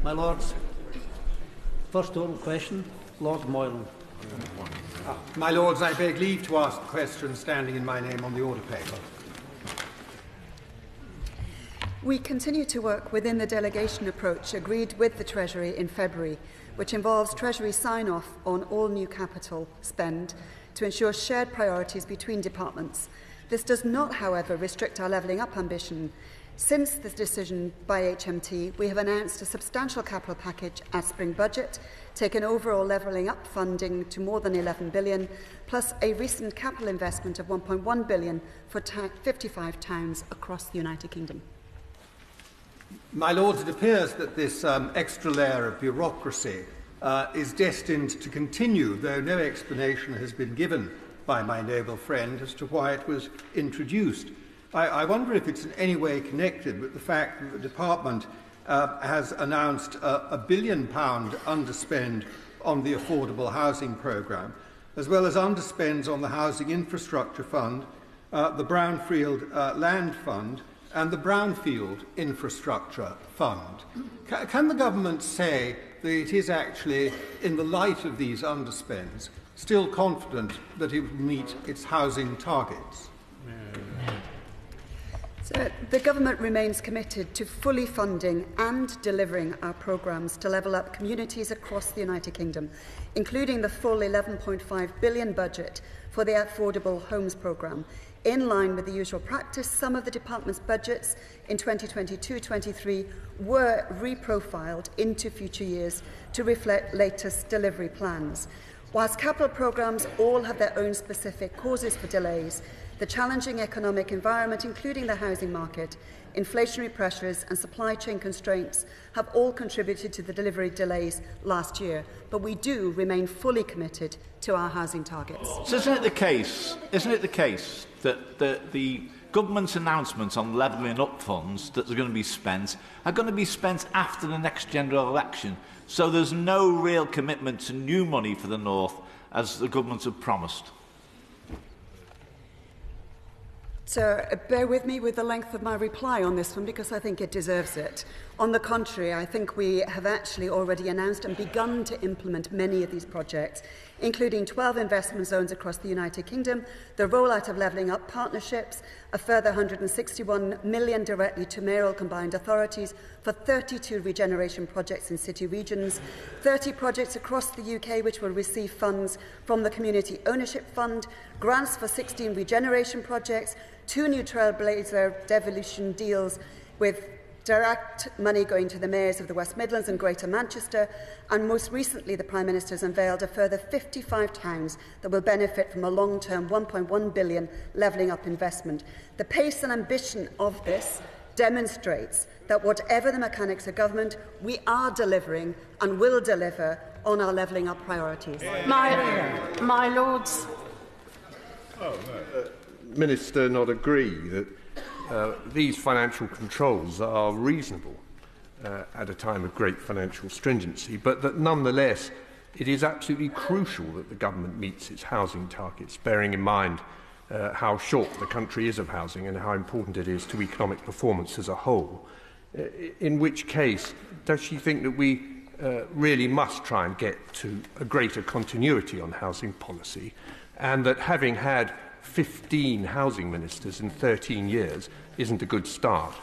My Lords, first oral question, Lord Moylan. My Lords, I beg leave to ask the question standing in my name on the order paper. We continue to work within the delegation approach agreed with the Treasury in February, which involves Treasury sign-off on all new capital spend to ensure shared priorities between departments. This does not, however, restrict our levelling up ambition. Since this decision by HMT, we have announced a substantial capital package at spring budget, taken overall levelling up funding to more than 11 billion, plus a recent capital investment of 1.1 billion for 55 towns across the United Kingdom. My Lords, it appears that this extra layer of bureaucracy is destined to continue, though no explanation has been given by my noble friend as to why it was introduced. I wonder if it's in any way connected with the fact that the Department has announced a £1 billion underspend on the Affordable Housing Programme, as well as underspends on the Housing Infrastructure Fund, the Brownfield Land Fund, and the Brownfield Infrastructure Fund. Can the Government say that it is actually, in the light of these underspends, still confident that it will meet its housing targets? So the Government remains committed to fully funding and delivering our programmes to level up communities across the United Kingdom, including the full £11.5 billion budget for the Affordable Homes Programme. In line with the usual practice, some of the Department's budgets in 2022-23 were reprofiled into future years to reflect latest delivery plans. Whilst capital programmes all have their own specific causes for delays, the challenging economic environment, including the housing market, inflationary pressures and supply chain constraints have all contributed to the delivery delays last year, but we do remain fully committed to our housing targets. So isn't it the case that the government's announcements on levelling up funds that are going to be spent after the next general election, so there's no real commitment to new money for the North as the government have promised? So bear with me with the length of my reply on this one because I think it deserves it. On the contrary, I think we have actually already announced and begun to implement many of these projects, including 12 investment zones across the United Kingdom, the rollout of levelling up partnerships, a further 161 million directly to mayoral combined authorities for 32 regeneration projects in city regions, 30 projects across the UK which will receive funds from the Community Ownership Fund, grants for 16 regeneration projects, 2 new Trailblazer devolution deals with direct money going to the mayors of the West Midlands and Greater Manchester, and most recently the Prime Minister has unveiled a further 55 towns that will benefit from a long-term £1.1 billion levelling up investment. The pace and ambition of this demonstrates that whatever the mechanics of government, we are delivering and will deliver on our levelling up priorities. My Lords. Minister not agree that these financial controls are reasonable at a time of great financial stringency, but that nonetheless it is absolutely crucial that the government meets its housing targets, bearing in mind how short the country is of housing and how important it is to economic performance as a whole. In which case, does she think that we really must try and get to a greater continuity on housing policy, and that having had 15 housing ministers in 13 years isn't a good start?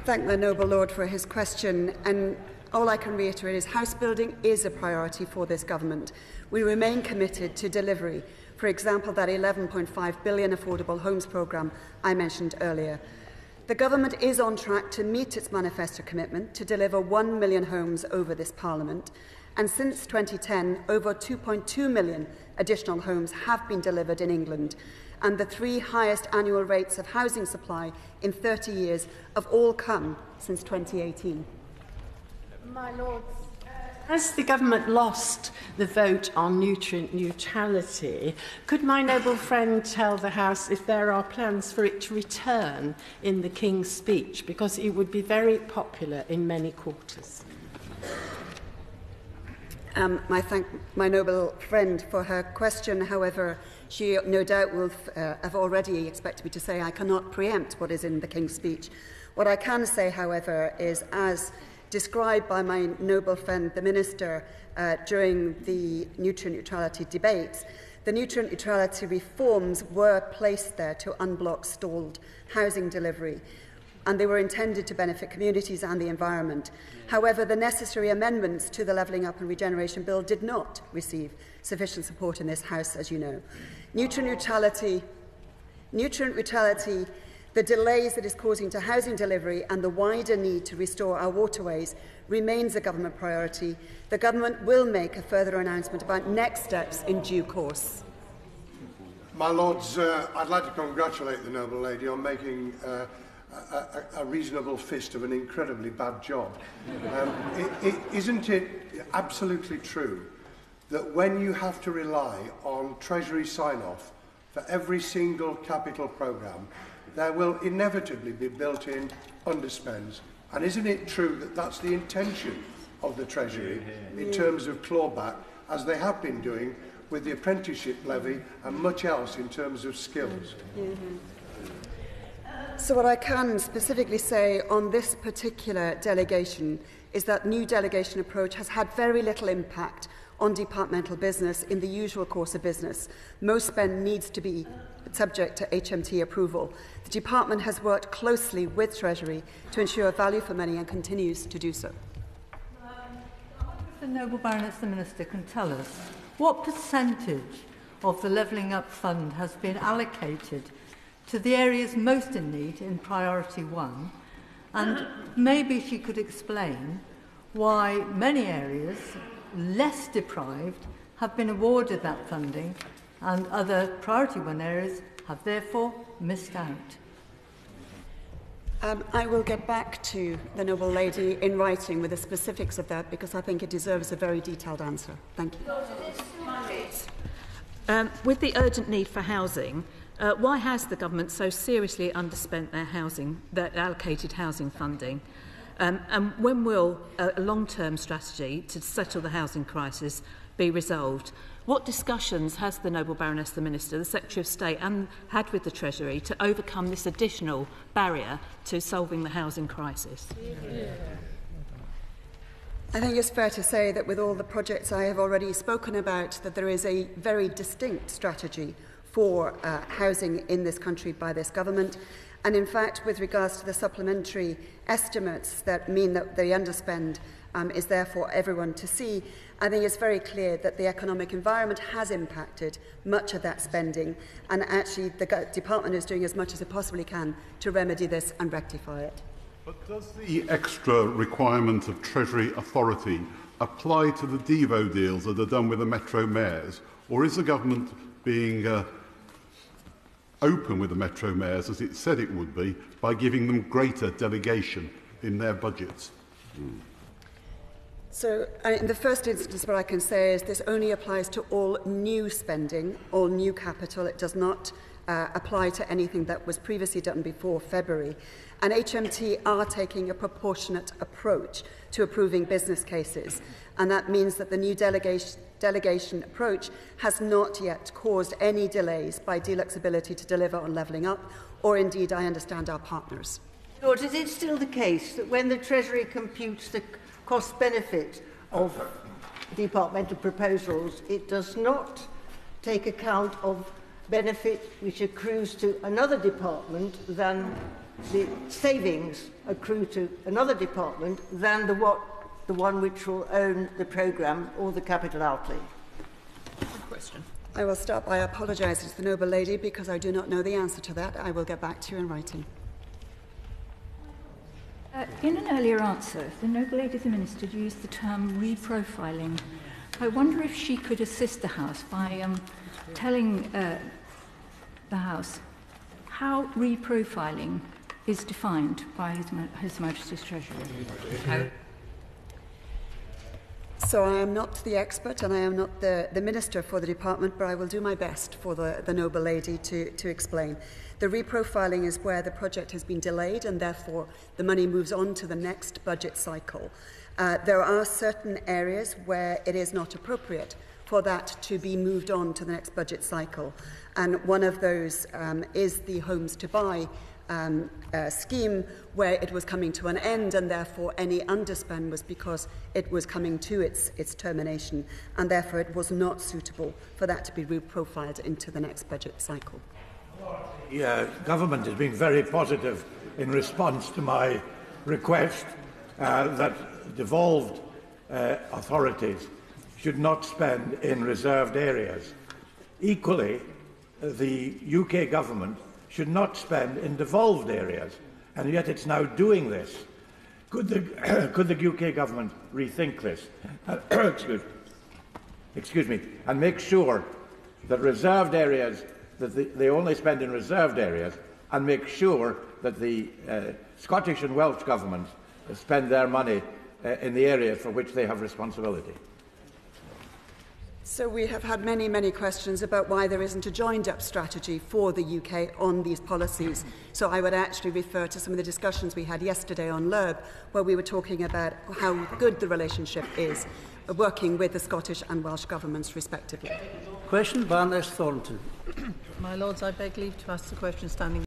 Thank the noble lord for his question, and all I can reiterate is house building is a priority for this government. We remain committed to delivery. For example, that £11.5 billion Affordable Homes Programme I mentioned earlier. The government is on track to meet its manifesto commitment to deliver 1 million homes over this Parliament, and since 2010, over 2.2 million additional homes have been delivered in England, and the 3 highest annual rates of housing supply in 30 years have all come since 2018. My Lords, has the government lost the vote on nutrient neutrality? Could my noble friend tell the House if there are plans for it to return in the King's Speech, because it would be very popular in many quarters? I thank my noble friend for her question. However, she no doubt will have already expected me to say I cannot preempt what is in the King's speech. What I can say, however, is as described by my noble friend, the Minister, during the nutrient neutrality debates, the nutrient neutrality reforms were placed there to unblock stalled housing delivery, and they were intended to benefit communities and the environment. However, the necessary amendments to the Levelling Up and Regeneration Bill did not receive sufficient support in this House, as you know. Nutrient neutrality, the delays it is causing to housing delivery and the wider need to restore our waterways remains a government priority. The government will make a further announcement about next steps in due course. My Lords, I'd like to congratulate the noble lady on making a reasonable fist of an incredibly bad job. Isn't it absolutely true that when you have to rely on Treasury sign-off for every single capital programme, there will inevitably be built-in underspends? And isn't it true that that's the intention of the Treasury in terms of clawback, as they have been doing with the apprenticeship levy and much else in terms of skills? So what I can specifically say on this particular delegation is that new delegation approach has had very little impact on departmental business in the usual course of business. Most spend needs to be subject to HMT approval. The department has worked closely with Treasury to ensure value for money and continues to do so. The Noble Baroness the Minister can tell us what percentage of the Levelling Up Fund has been allocated to the areas most in need in Priority 1, and maybe she could explain why many areas less deprived have been awarded that funding and other Priority 1 areas have therefore missed out. I will get back to the noble lady in writing with the specifics of that, because I think it deserves a very detailed answer. Thank you. With the urgent need for housing, why has the government so seriously underspent their allocated housing funding? And when will a long-term strategy to settle the housing crisis be resolved? What discussions has the Noble Baroness the Minister, the Secretary of State, had with the Treasury to overcome this additional barrier to solving the housing crisis? I think it's fair to say that with all the projects I have already spoken about, that there is a very distinct strategy for housing in this country by this government. And in fact, with regards to the supplementary estimates that mean that the underspend is there for everyone to see, I think it's very clear that the economic environment has impacted much of that spending, and actually the department is doing as much as it possibly can to remedy this and rectify it. But does the extra requirement of Treasury authority apply to the Devo deals that are done with the Metro mayors, or is the government being open with the Metro mayors, as it said it would be, by giving them greater delegation in their budgets? So, in the first instance, what I can say is this only applies to all new spending, all new capital. It does not apply to anything that was previously done before February. And HMT are taking a proportionate approach to approving business cases. And that means that the new delegation approach has not yet caused any delays by DLUHC's ability to deliver on levelling up, or indeed, I understand, our partners. Lord, is it still the case that when the Treasury computes the cost-benefit of departmental proposals, it does not take account of benefit which accrues to another department than the savings accrue to another department than the one which will own the programme or the capital outlay? Good question. I will start by apologising to the noble lady because I do not know the answer to that. I will get back to you in writing. In an earlier answer, the noble lady the Minister used the term reprofiling. I wonder if she could assist the House by telling the House how reprofiling is defined by His Majesty's Treasury. So I am not the expert and I am not the Minister for the department, but I will do my best for the noble lady to explain. The reprofiling is where the project has been delayed and therefore the money moves on to the next budget cycle. There are certain areas where it is not appropriate for that to be moved on to the next budget cycle. And one of those is the Homes to Buy scheme, where it was coming to an end, and therefore any underspend was because it was coming to its termination, and therefore it was not suitable for that to be reprofiled into the next budget cycle. The government has been very positive in response to my request that devolved authorities should not spend in reserved areas. Equally, the UK government should not spend in devolved areas, and yet it's now doing this. Could the UK government rethink this? Excuse me, and make sure that reserved areas, that they only spend in reserved areas, and make sure that the Scottish and Welsh governments spend their money in the areas for which they have responsibility? So we have had many, many questions about why there isn't a joined-up strategy for the UK on these policies. So I would actually refer to some of the discussions we had yesterday on LERB, where we were talking about how good the relationship is, working with the Scottish and Welsh governments respectively. Question, Baroness Thornton. My Lords, I beg leave to ask the question standing.